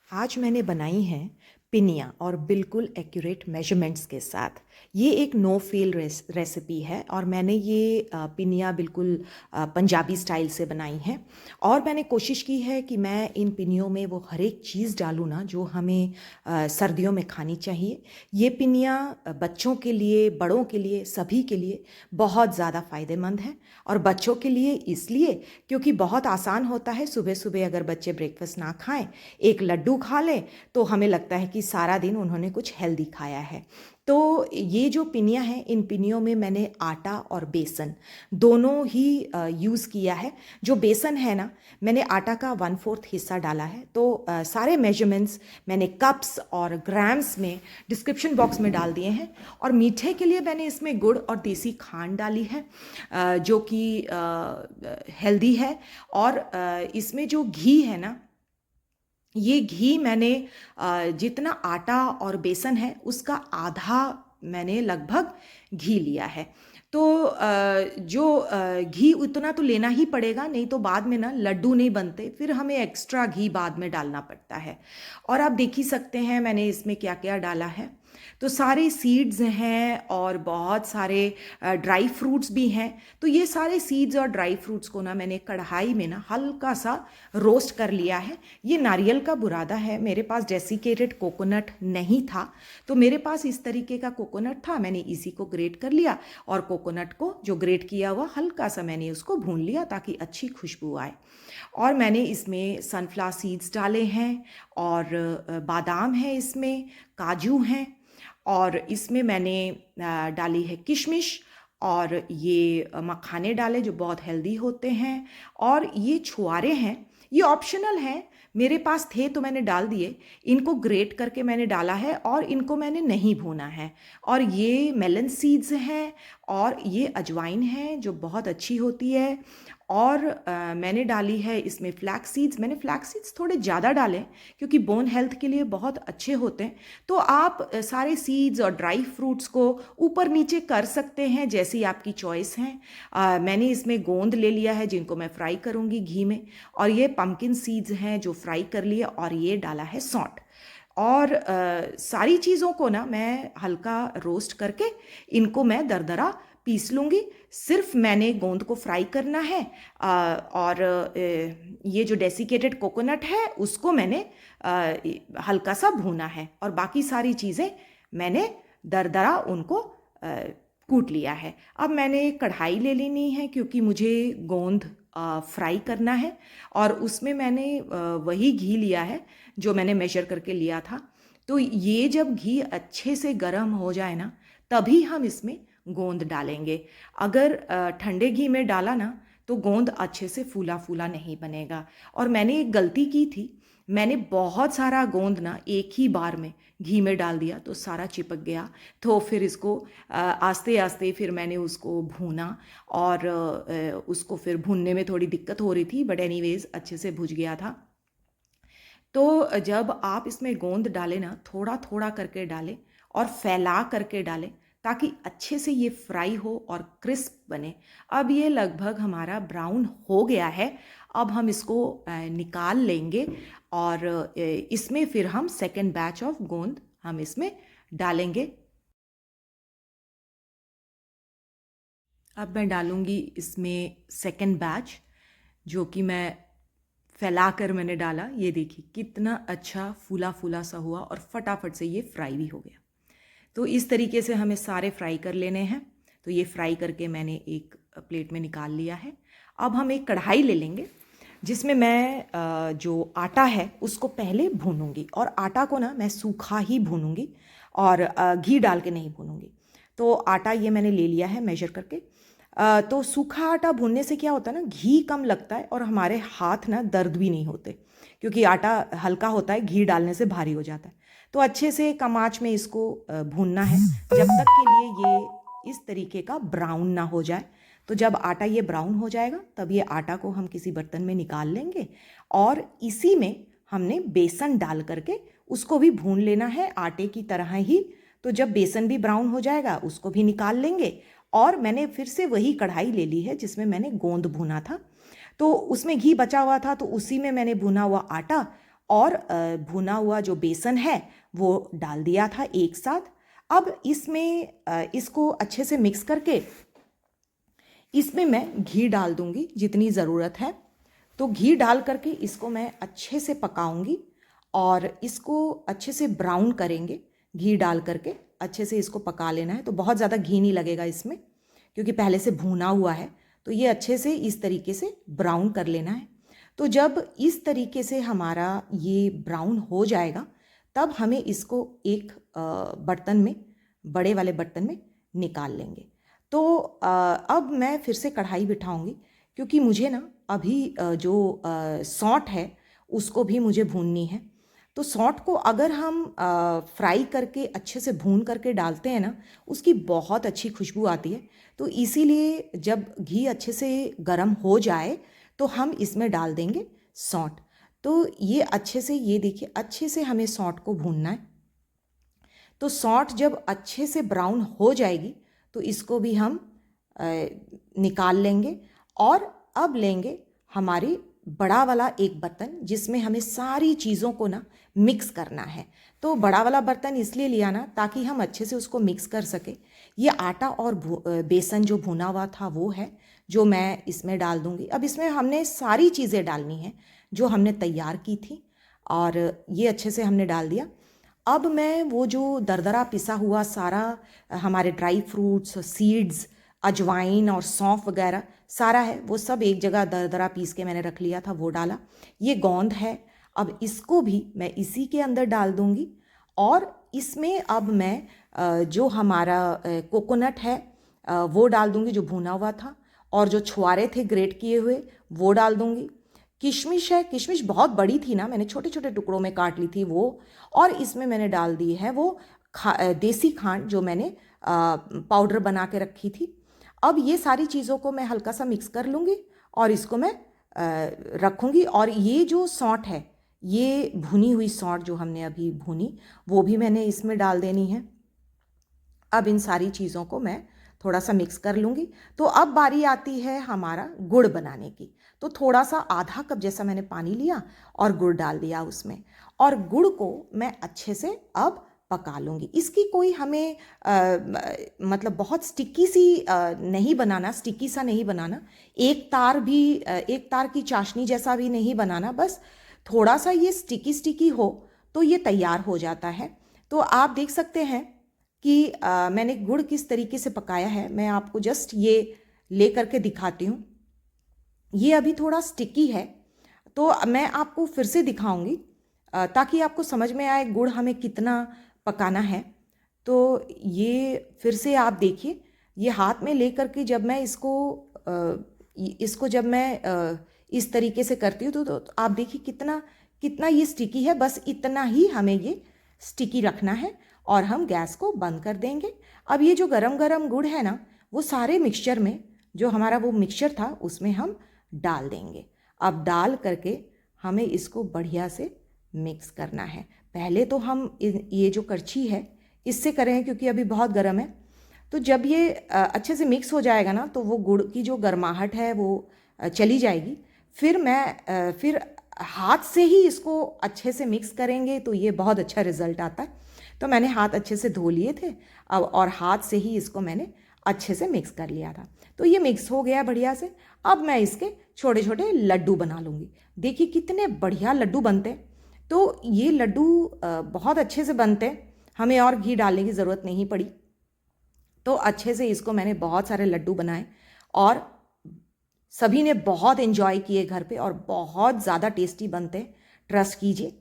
आज मैंने बनाई हैं पिनिया और बिल्कुल एक्यूरेट मेजरमेंट्स के साथ। ये एक नो फेल रेसिपी है और मैंने ये पिनिया बिल्कुल पंजाबी स्टाइल से बनाई हैं। और मैंने कोशिश की है कि मैं इन पिनियों में वो हर एक चीज़ डालूँ ना जो हमें सर्दियों में खानी चाहिए। ये पिनिया बच्चों के लिए, बड़ों के लिए, सभी के लिए बहुत ज़्यादा फ़ायदेमंद है। और बच्चों के लिए इसलिए क्योंकि बहुत आसान होता है। सुबह सुबह अगर बच्चे ब्रेकफास्ट ना खाएं, एक लड्डू खा लें, तो हमें लगता है कि सारा दिन उन्होंने कुछ हेल्दी खाया है। तो ये जो पिनिया है, इन पिनियों में मैंने आटा और बेसन दोनों ही यूज़ किया है। जो बेसन है ना, मैंने आटा का 1/4 हिस्सा डाला है। तो सारे मेजरमेंट्स मैंने कप्स और ग्राम्स में डिस्क्रिप्शन बॉक्स में डाल दिए हैं। और मीठे के लिए मैंने इसमें गुड़ और देसी खांड डाली है, जो कि हेल्दी है। और इसमें जो घी है ना, ये घी मैंने जितना आटा और बेसन है उसका आधा मैंने लगभग घी लिया है। तो घी उतना तो लेना ही पड़ेगा, नहीं तो बाद में ना लड्डू नहीं बनते, फिर हमें एक्स्ट्रा घी बाद में डालना पड़ता है। और आप देख ही सकते हैं मैंने इसमें क्या क्या डाला है। तो सारे सीड्स हैं और बहुत सारे ड्राई फ्रूट्स भी हैं। तो ये सारे सीड्स और ड्राई फ्रूट्स को ना मैंने कढ़ाई में ना हल्का सा रोस्ट कर लिया है। ये नारियल का बुरादा है, मेरे पास डेसिकेटेड कोकोनट नहीं था, तो मेरे पास इस तरीके का कोकोनट था। मैंने इसी को ग्रेट कर लिया और कोकोनट को जो ग्रेट किया हुआ हल्का सा मैंने उसको भून लिया ताकि अच्छी खुशबू आए। और मैंने इसमें सनफ्लावर सीड्स डाले हैं और बादाम है, इसमें काजू हैं, और इसमें मैंने डाली है किशमिश, और ये मखाने डाले जो बहुत हेल्दी होते हैं। और ये छुआरे हैं, ये ऑप्शनल हैं, मेरे पास थे तो मैंने डाल दिए। इनको ग्रेट करके मैंने डाला है और इनको मैंने नहीं भूना है। और ये मेलन सीड्स हैं और ये अजवाइन है जो बहुत अच्छी होती है। और मैंने डाली है इसमें फ्लैक्स सीड्स। मैंने फ्लैक्स सीड्स थोड़े ज़्यादा डाले क्योंकि बोन हेल्थ के लिए बहुत अच्छे होते हैं। तो आप सारे सीड्स और ड्राई फ्रूट्स को ऊपर नीचे कर सकते हैं, जैसी आपकी चॉइस है। मैंने इसमें गोंद ले लिया है जिनको मैं फ्राई करूँगी घी में, और ये पम्पकिन सीड्स हैं जो फ्राई कर लिए, और ये डाला है सौंठ। और सारी चीज़ों को ना मैं हल्का रोस्ट करके इनको मैं दरदरा पीस लूँगी। सिर्फ मैंने गोंद को फ्राई करना है। और ये जो डेसिकेटेड कोकोनट है उसको मैंने हल्का सा भूना है, और बाकी सारी चीज़ें मैंने दरदरा उनको कूट लिया है। अब मैंने कढ़ाई ले लेनी है क्योंकि मुझे गोंद फ्राई करना है, और उसमें मैंने वही घी लिया है जो मैंने मेजर करके लिया था। तो ये जब घी अच्छे से गर्म हो जाए ना, तभी हम इसमें गोंद डालेंगे। अगर ठंडे घी में डाला ना तो गोंद अच्छे से फूला फूला नहीं बनेगा। और मैंने एक गलती की थी, मैंने बहुत सारा गोंद ना एक ही बार में घी में डाल दिया तो सारा चिपक गया। तो फिर इसको आस्ते आस्ते फिर मैंने उसको भूना, और उसको फिर भूनने में थोड़ी दिक्कत हो रही थी, बट एनीवेज अच्छे से भुज गया था। तो जब आप इसमें गोंद डालें ना, थोड़ा थोड़ा करके डालें और फैला करके डालें ताकि अच्छे से ये फ्राई हो और क्रिस्प बने। अब ये लगभग हमारा ब्राउन हो गया है। अब हम इसको निकाल लेंगे, और इसमें फिर हम सेकेंड बैच ऑफ गोंद हम इसमें डालेंगे। अब मैं डालूंगी इसमें सेकेंड बैच, जो कि मैं फैला कर मैंने डाला। ये देखिए कितना अच्छा फूला फूला सा हुआ और फटाफट से ये फ्राई भी हो गया। तो इस तरीके से हमें सारे फ्राई कर लेने हैं। तो ये फ्राई करके मैंने एक प्लेट में निकाल लिया है। अब हम एक कढ़ाई ले लेंगे जिसमें मैं जो आटा है उसको पहले भूनूंगी, और आटा को ना मैं सूखा ही भूनूंगी और घी डाल के नहीं भूनूंगी। तो आटा ये मैंने ले लिया है मेजर करके। तो सूखा आटा भूनने से क्या होता है ना, घी कम लगता है और हमारे हाथ ना दर्द भी नहीं होते, क्योंकि आटा हल्का होता है, घी डालने से भारी हो जाता है। तो अच्छे से कम आंच में इसको भूनना है जब तक के लिए ये इस तरीके का ब्राउन ना हो जाए। तो जब आटा ये ब्राउन हो जाएगा तब ये आटा को हम किसी बर्तन में निकाल लेंगे, और इसी में हमने बेसन डाल करके उसको भी भून लेना है आटे की तरह ही। तो जब बेसन भी ब्राउन हो जाएगा उसको भी निकाल लेंगे। और मैंने फिर से वही कढ़ाई ले ली है जिसमें मैंने गोंद भुना था, तो उसमें घी बचा हुआ था, तो उसी में मैंने भुना हुआ आटा और भुना हुआ जो बेसन है वो डाल दिया था एक साथ। अब इसमें इसको अच्छे से मिक्स करके इसमें मैं घी डाल दूंगी जितनी ज़रूरत है। तो घी डाल करके इसको मैं अच्छे से पकाऊंगी और इसको अच्छे से ब्राउन करेंगे। घी डाल करके अच्छे से इसको पका लेना है। तो बहुत ज़्यादा घी नहीं लगेगा इसमें क्योंकि पहले से भुना हुआ है। तो ये अच्छे से इस तरीके से ब्राउन कर लेना है। तो जब इस तरीके से हमारा ये ब्राउन हो जाएगा तब हमें इसको एक बर्तन में, बड़े वाले बर्तन में निकाल लेंगे। तो अब मैं फिर से कढ़ाई बिठाऊंगी क्योंकि मुझे ना अभी जो सौंठ है उसको भी मुझे भूननी है। तो सौंठ को अगर हम फ्राई करके अच्छे से भून करके डालते हैं ना, उसकी बहुत अच्छी खुशबू आती है। तो इसीलिए जब घी अच्छे से गर्म हो जाए तो हम इसमें डाल देंगे सौंठ। तो ये अच्छे से, ये देखिए अच्छे से हमें सौंठ को भूनना है। तो सौंठ जब अच्छे से ब्राउन हो जाएगी तो इसको भी हम निकाल लेंगे और अब लेंगे हमारी बड़ा वाला एक बर्तन जिसमें हमें सारी चीज़ों को ना मिक्स करना है। तो बड़ा वाला बर्तन इसलिए लिया ना ताकि हम अच्छे से उसको मिक्स कर सके। ये आटा और बेसन जो भुना हुआ था वो है जो मैं इसमें डाल दूंगी। अब इसमें हमने सारी चीज़ें डालनी है जो हमने तैयार की थी और ये अच्छे से हमने डाल दिया। अब मैं वो जो दरदरा पिसा हुआ सारा हमारे ड्राई फ्रूट्स, सीड्स, अजवाइन और सौंफ वगैरह सारा है वो सब एक जगह दरदरा पीस के मैंने रख लिया था, वो डाला। ये गोंद है, अब इसको भी मैं इसी के अंदर डाल दूंगी और इसमें अब मैं जो हमारा कोकोनट है वो डाल दूंगी जो भुना हुआ था, और जो छुआरे थे ग्रेट किए हुए वो डाल दूंगी। किशमिश है, किशमिश बहुत बड़ी थी ना, मैंने छोटे छोटे टुकड़ों में काट ली थी वो, और इसमें मैंने डाल दी है वो देसी खांड जो मैंने पाउडर बना के रखी थी। अब ये सारी चीज़ों को मैं हल्का सा मिक्स कर लूँगी और इसको मैं रखूँगी। और ये जो सौंठ है, ये भुनी हुई सौंठ जो हमने अभी भुनी वो भी मैंने इसमें डाल देनी है। अब इन सारी चीज़ों को मैं थोड़ा सा मिक्स कर लूँगी। तो अब बारी आती है हमारा गुड़ बनाने की। तो थोड़ा सा आधा कप जैसा मैंने पानी लिया और गुड़ डाल दिया उसमें, और गुड़ को मैं अच्छे से अब पका लूँगी। इसकी कोई हमें मतलब बहुत स्टिकी सी नहीं बनाना, स्टिकी सा नहीं बनाना, एक तार की चाशनी जैसा भी नहीं बनाना, बस थोड़ा सा ये स्टिकी स्टिकी हो तो ये तैयार हो जाता है। तो आप देख सकते हैं कि मैंने गुड़ किस तरीके से पकाया है। मैं आपको जस्ट ये ले करके दिखाती हूँ। ये अभी थोड़ा स्टिकी है तो मैं आपको फिर से दिखाऊंगी ताकि आपको समझ में आए गुड़ हमें कितना पकाना है। तो ये फिर से आप देखिए, ये हाथ में ले करके जब मैं इसको जब मैं इस तरीके से करती हूँ तो आप देखिए कितना कितना ये स्टिकी है। बस इतना ही हमें ये स्टिकी रखना है और हम गैस को बंद कर देंगे। अब ये जो गरम गरम गुड़ है ना, वो सारे मिक्सचर में, जो हमारा वो मिक्सचर था उसमें हम डाल देंगे। अब डाल करके हमें इसको बढ़िया से मिक्स करना है। पहले तो हम ये जो करछी है इससे करें क्योंकि अभी बहुत गर्म है। तो जब ये अच्छे से मिक्स हो जाएगा ना तो वो गुड़ की जो गर्माहट है वो चली जाएगी। फिर हाथ से ही इसको अच्छे से मिक्स करेंगे तो ये बहुत अच्छा रिजल्ट आता है। तो मैंने हाथ अच्छे से धो लिए थे अब, और हाथ से ही इसको मैंने अच्छे से मिक्स कर लिया था। तो ये मिक्स हो गया बढ़िया से। अब मैं इसके छोटे छोटे लड्डू बना लूँगी। देखिए कितने बढ़िया लड्डू बनते हैं। तो ये लड्डू बहुत अच्छे से बनते हैं, हमें और घी डालने की ज़रूरत नहीं पड़ी। तो अच्छे से इसको मैंने बहुत सारे लड्डू बनाए और सभी ने बहुत एंजॉय किए घर पे, और बहुत ज़्यादा टेस्टी बनते हैं, ट्रस्ट कीजिए।